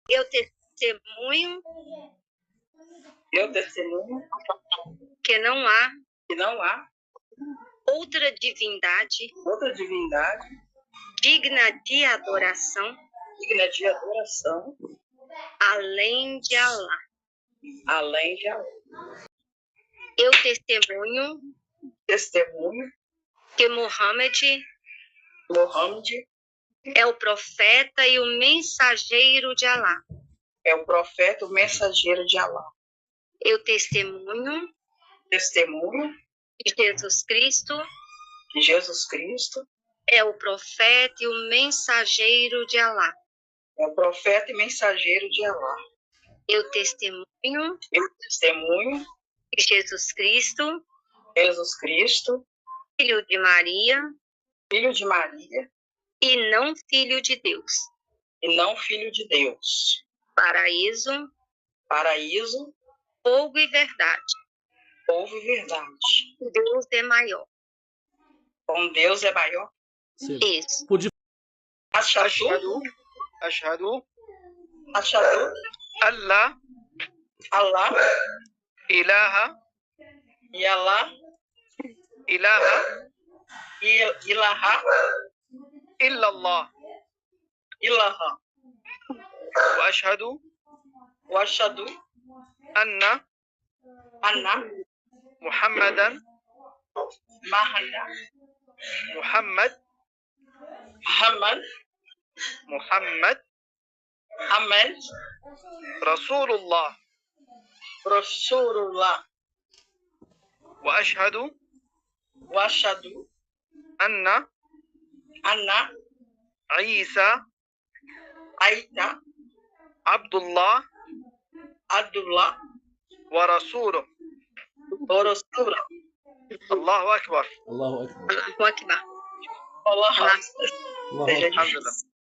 Eu testemunho que não há outra divindade digna de adoração além de Alá. Eu testemunho que Muhammad é o profeta e o mensageiro de Alá. Eu testemunho que Jesus Cristo é o profeta e o mensageiro de Alá. Eu testemunho que Jesus Cristo, filho de Maria e não filho de Deus. Paraíso, fogo e verdade. Deus é maior. Sim. Isso. أشهد أن لا إله إلا الله وأشهد أن محمدا محمد رسول الله وأشهد أن عيسى عبد الله ورسوله. الله أكبر. الله أكبر. الله أكبر. الله أكبر. الحمد لله.